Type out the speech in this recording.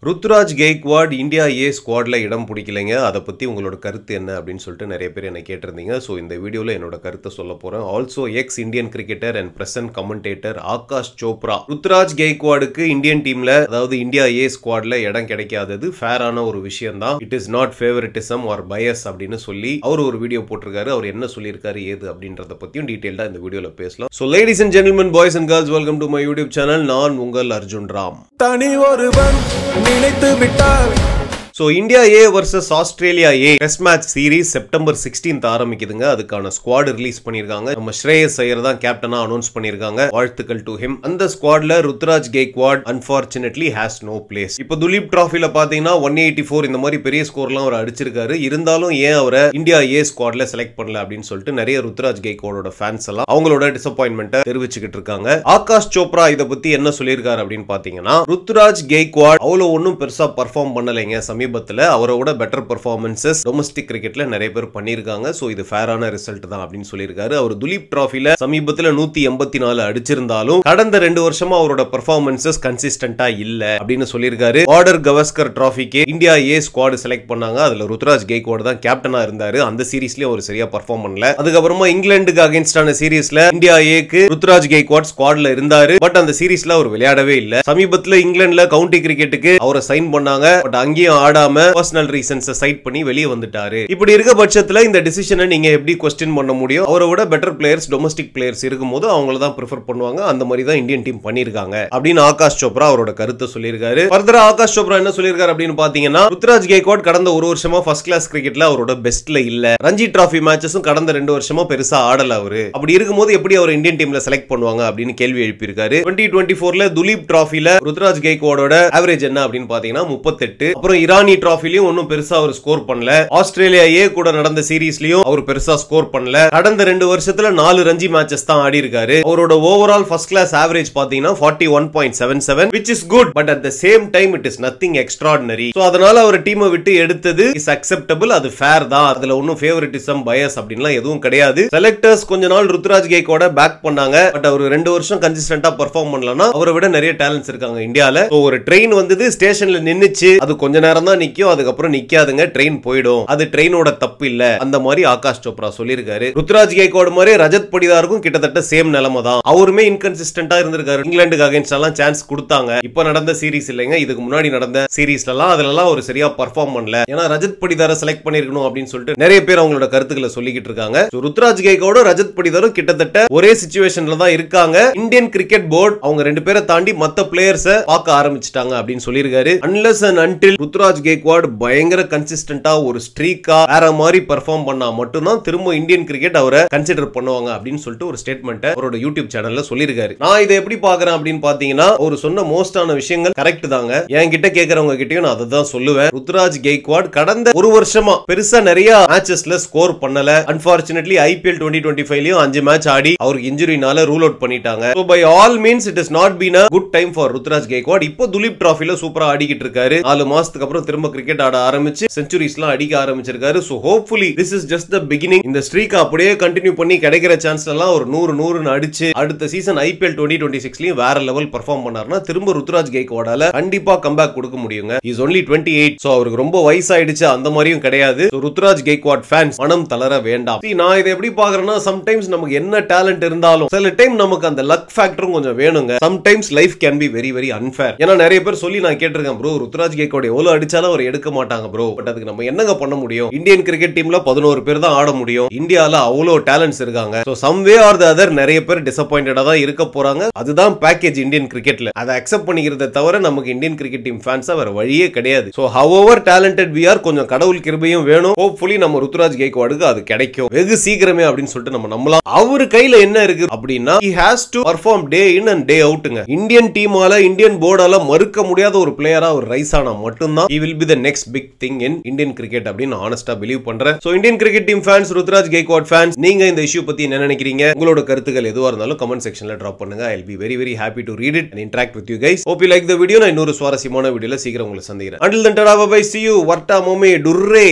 Ruturaj Gaikwad India A ஸ்குவாட்ல இடம் பிடிக்கலைங்க. அதை பத்தி உங்களோட கருத்து என்ன அப்படின்னு சொல்லிட்டு நிறைய பேர் என்ன கேட்டிருந்தீங்க. ஸோ இந்த வீடியோவில் என்னோட கருத்தை சொல்ல போறேன். Also ex Indian cricketer and present commentator Aakash Chopra Ruturaj கெய்க்வாடுக்கு இந்தியன் டீம்ல, அதாவது இந்தியா ஏ ஸ்குவாட்ல இடம் கிடைக்காதது ஃபேரான ஒரு விஷயம் தான். It is not favouritism or bias அப்படின்னு சொல்லி அவர் ஒரு வீடியோ போட்டிருக்காரு. அவர் என்ன சொல்லியிருக்காரு ஏது அப்படின்றத பத்தியும் டீடைல்டா இந்த வீடியோல பேசலாம். So ladies and gentlemen, boys and girls, welcome to my YouTube channel. நான் உங்கள் அர்ஜுன் ராம். தனி ஒருவன் நினைத்து விட்டார். So India A versus Australia A test match series September 16 ஆரம்பிக்குதுங்க. அதுக்கான ஸ்குவாட் ரிலீஸ் பண்ணிருக்காங்க. நம்ம ஸ்ரேயஸ் ஐயர் தான் கேப்டனா அனௌன்ஸ் பண்ணிருக்காங்க. வாழ்த்துக்கள் டு ஹிம். அந்த ஸ்குவாட்ல Ruturaj Gaikwad unfortunately has no place. இப்போ துலீப் டிராஃபில பாத்தீங்கன்னா 184 இந்த மாதிரி பெரிய ஸ்கோர்லாம் அவர் அடிச்சிருக்காரு. இருந்தாலும் ஏன் அவரை இந்தியா ஏ ஸ்குவாட்ல செலக்ட் பண்ணல அப்படின்னு சொல்லிட்டு நிறைய ருத்ராஜ் கெய்க்வாடோட ஃபேன்ஸ் எல்லாம் அவங்களோட டிசப்பாயின்மெண்ட்டை தெரிவிச்சுக்கிட்டு இருக்காங்க. ஆகாஷ் சோப்ரா இதை பத்தி என்ன சொல்லியிருக்காரு அப்படின்னு பாத்தீங்கன்னா, ருத்ராஜ் கெய்க்வாட் அவ்வளவு ஒன்னும் பெருசா பர்ஃபார்ம் பண்ணலைங்க. சமீபத்துல அவரோட பெட்டர் பெர்ஃபார்மன்சஸ் டொமஸ்டிக் கிரிக்கெட்ல நிறைய பேர் பண்ணிருக்காங்க. சோ இது ஃபேரான ரிசல்ட் தான் அப்படின்னு சொல்லியிருக்காரு. அவர் துலீப் டிராஃபில சமீபத்துல 184 அடிச்சிருந்தாலும் கடந்த 2 வருஷமா அவரோட பெர்ஃபார்மன்சஸ் கன்சிஸ்டன்டா இல்ல அப்படின்னு சொல்லியிருக்காரு. Border Gavaskar traffic India A squad select பண்ணாங்க. அதுல ருத்ராஜ் கெய்க்வாட் தான் கேப்டனா இருந்தாரு. அந்த சீரீஸ்லயும் அவர் சரியா பெர்ஃபார்ம் பண்ணல. அதுக்கப்புறமா இங்கிலாந்துக்கு அகைன்ஸ்டான சீரீஸ்ல இந்தியா ஏக்கு ருத்ராஜ் கெய்க்வாட் ஸ்குவாட்ல இருந்தாரு. பட் அந்த சீரீஸ்ல அவர் விளையாடவே இல்ல. சமீபத்துல இங்கிலாந்துல கவுண்டி கிரிக்கெட்டுக்கு அவரை சைன் பண்ணாங்க. பட் அங்கேயும் ஆடாம பர்சனல் ரீசன்ஸ் சைட் பண்ணி வெளியே வந்துட்டாரு. இப்படி இருக்க பட்சத்துல இந்த டிசிஷனை நீங்க எப்படி क्वेश्चन பண்ண முடியும்? அவரோட பெட்டர் பிளேயர்ஸ், டொமஸ்டிக் பிளேயர்ஸ் இருக்கும்போது அவங்கள தான் பிரெஃபர் பண்ணுவாங்க. அந்த மாதிரி தான் இந்தியன் டீம் பண்ணிருக்காங்க அப்படின்னு ஆகாஷ் சோப்ரா அவரோட கருத்தை சொல்லியிருக்காரு. ஃபர்தரா ஆகாஷ் சோப்ரா என்ன சொல்லியிருக்காரு அப்படின்னு பாத்தீங்கன்னா, ருத்ராஜ் கெய்க்வாட் கடந்த ஒரு வருஷமா ஃபர்ஸ்ட் கிளாஸ் கிரிக்கெட்ல அவரோட பெஸ்ட்ல இல்ல. ரஞ்சி டிராஃபி மேட்சஸும் கடந்த 2 வருஷமா பெருசா ஆடல அவரு. அப்படி இருக்கும்போது எப்படி அவர் இந்தியன் டீம்ல செலக்ட் பண்ணுவாங்க அப்படின்னு கேள்வி எழுப்பியிருக்காரு. 2024ல துலீப் டிராஃபில ருத்ராஜ் கெய்க்வாடோட ஆவரேஜ் என்ன அப்படின்னு பாத்தீங்கன்னா 38. அப்புறம் இரானி டிராஃபிலையும் ஒன்னும் பெருசா அவர் ஸ்கோர் பண்ணல. ஆஸ்திரேலியா ஏ கூட நடந்த சீரீஸ்லயும் அவர் பெருசா ஸ்கோர் பண்ணல. கடந்த 2 வருஷத்துல 4 ரஞ்சி மேட்சஸ் தான் ஆடி இருக்காரு. அவரோட ஓவரால் ஃபர்ஸ்ட் கிளாஸ் ஆவரேஜ் பாத்தீங்கன்னா 41.77 which is good, but at the same time it is nothing extraordinary. So அதனால அவர் டீமை விட்டு எடுத்தது is acceptable. அது ஃபேர் தான். அதுல ஒன்னும் ஃபேவரட்டிசம் பயஸ் அப்படின்லாம் எதுவும் கிடையாது. செலக்டர்ஸ் கொஞ்ச நாள் ருத்ராஜ் கெய்க்வாட பேக் பண்ணாங்க. பட் அவர் 2 வருஷம் கன்சிஸ்டன்டா பெர்ஃபார்ம் பண்ணலனா அவரை விட நிறைய டேலண்ட்ஸ் இருக்காங்க இந்தியால. சோ ஒரு ட்ரெயின் வந்தது, ஸ்டேஷன்ல நின்னுச்சு, அது கொஞ்ச நேரம் தான் நிக்கும், அதுக்கப்புறம் நிக்காதுங்க, ட்ரெயின் போயிடும். அது ட்ரெயினோட தப்பு இல்ல. அந்த மாதிரி ஆகாஷ் சோப்ரா சொல்லியிருக்காரு. ருத்ராஜ் கெய்க்வாட் மாதிரி ரஜத் படிதாருக்கும் கிட்டத்தட்ட சேம் நிலைமை தான். அவருமே இன்கன்சிஸ்டன்டா இருந்திருக்காரு. இங்கிலாந்துக்கு அகைன்ஸ்ட் எல்லாம் சான்ஸ் கொடுத்தாங்க. இப்ப நடந்த சீரீஸ் இல்லைங்க, இதுக்கு முன்னாடி நடந்த சீரீஸ்ல எல்லாம் அதுலலாம் ஒரு சரியா பெர்ஃபார்ம் பண்ணல. ஏன்னா ரஜத் படிதாரை செலக்ட் பண்ணிருக்கணும் அப்படின்னு சொல்லிட்டு நிறைய பேர் அவங்களோட கருத்துக்களை சொல்லிக்கிட்டு இருக்காங்க. ருத்ராஜ் கெய்க்வாட் ரஜத் படிதாரும் கிட்டத்தட்ட ஒரே சிச்சுவேஷன்ல தான் இருக்காங்க. இந்தியன் கிரிக்கெட் போர்டு அவங்க 2 பேரை தாண்டி மத்த பிளேயர்ஸை பார்க்க ஆரம்பிச்சிட்டாங்க அப்படின்னு சொல்லியிருக்காரு. Unless and until Ruturaj Gaikwad பயங்கர கன்சிஸ்டன்டா ஒரு ஸ்ட்ரீக்கா வேற மாதிரி பெர்ஃபார்ம் பண்ணா மட்டும்தான் திரும்ப இந்தியன் கிரிக்கெட் அவரை கன்சிடர் பண்ணுவாங்க அப்படின்னு சொல்லிட்டு ஒரு ஸ்டேட்மெண்ட் அவரோட யூடியூப் சேனல்ல சொல்லியிருக்காரு. நான் இதை எப்படி பாக்குறேன் அப்படின்னு பாத்தீங்கன்னா, அவர் சொன்ன மோஸ்டான விஷயங்கள் கரெக்ட் தாங்க. என்கிட்ட கேட்கறவங்க கிட்டயும் நான் அதை தான் சொல்லுவேன். ருத்ராஜ் கெய்க்வாட் கடந்த ஒரு வருஷமா பெருசா நிறைய மேட்சஸ்ல ஸ்கோர் பண்ணல. அன்பார்ச்சுனேட்லி IPL 2025லயும் 5 மேட்ச் ஆடி அவருக்கு இன்ஜுரினால ரூல் அவுட் பண்ணிட்டாங்க. So by all means it has not been a good time for Ruturaj Gaikwad. இப்போ துலீப் டிராஃபில சூப்பரா ஆடிக்கிட்டு இருக்காரு. 4 மாசத்துக்கு அப்புறம் திரும்ப கிரிக்கெட் ஆட ஆரம்பிச்சு செஞ்சுரிஸ்லாம் அடிக்க ஆரம்பிச்சிருக்காரு. So hopefully this is just the beginning. இந்த ஸ்ட்ரீக் அப்படியே கண்டினியூ பண்ணி கிடைக்கிற சான்ஸ்ல எல்லாம் ஒரு 100 அடிச்சு அடுத்த சீசன் IPL 2026லயும் வேற லெவல் பெர்ஃபார்ம் பண்ணாருன்னா திரும்ப ருத்ராஜ் கெய்க்வாடால கண்டிப்பா கம்பேக் கொடுக்க முடியுங்க. he is only 28. சோ அவருக்கு ரொம்ப வயசாயிடுச்சு அந்த மாதிரியும் கிடையாது. சோ ருத்ராஜ் கெய்க்வாட் ஃபேன்ஸ் மனம் தளர வேண்டாம். நான் இதை எப்படி பாக்குறேன்னா, சம்டைம்ஸ் நமக்கு என்ன டேலண்ட் இருந்தாலும் சில டைம் நமக்கு அந்த லக் ஃபேக்டரும் கொஞ்சம் வேணுங்க. Sometimes life can be very very unfair. ஏன்னா நிறைய பேர் சொல்லி நான் கேட்டிருக்கேன், ப்ரோ ருத்ராஜ் கெய்க்வாட் எவ்வளவு அடிச்சாலும் அவர் எடுக்க மாட்டாங்க ப்ரோ. பட் அதுக்கு நம்ம என்னங்க பண்ண முடியும்? இந்தியன் கிரிக்கெட் டீம்ல 11 பேர் தான் ஆட முடியும். இந்தியால அவ்வளவு டேலண்ட்ஸ் இருக்காங்க. So somewhere or the other நிறைய பேர் டிசப்பாயிண்டடா தான் இருக்க போறாங்க. அதுதான் பேக்கேஜ் இந்தியன் கிரிக்கெட்ல. அதை அக்செப்ட் பண்ணிக்கிறத தவிர நமக்கு இந்தியன் கிரிக்கெட் டீம் ஃபேன்ஸா வேற வழியே கிடையாது. So however talented we are, கொஞ்சம் கடவுள் கிருபையும் வேணும். ஹோப்ஃபுல்லி நம்ம ருத்ராஜ் கெய்க்வாடுக்கு அது கிடைக்கும் வெகு சீக்கிரமே அப்படின்னு சொல்லிட்டு நம்ம நம்பலாம். அவரு கையில என்ன இருக்கு அப்படின்னா, he has to perform day in and day outங்க. இந்தியன் டீமால, இந்தியன் போர்டால மறுக்க முடியாத ஒரு பிளேயரா ஒரு ரைஸ் ஆனா மட்டும்தான் he will be the next big thing in Indian cricket அப்படின்னு honestly believe பண்றேன். So Indian cricket team fans, Ruturaj Gaikwad fans, நீங்க இந்த இஷ்யூ பத்தி என்ன நினைக்கிறீங்க? உங்களோட கருத்துக்கள் எதுவா இருந்தாலும் கமெண்ட் செக்ஷன்ல டிராப் பண்ணுங்க. I'll be very very happy to read it and interact with you guys. Hope you like the video. நான் இன்னொரு சுவாரஸ்யமான வீடியோல சீக்கிரம் உங்களை சந்திக்கிறேன். Until then, tada, bye bye, see you. Varta mome durre.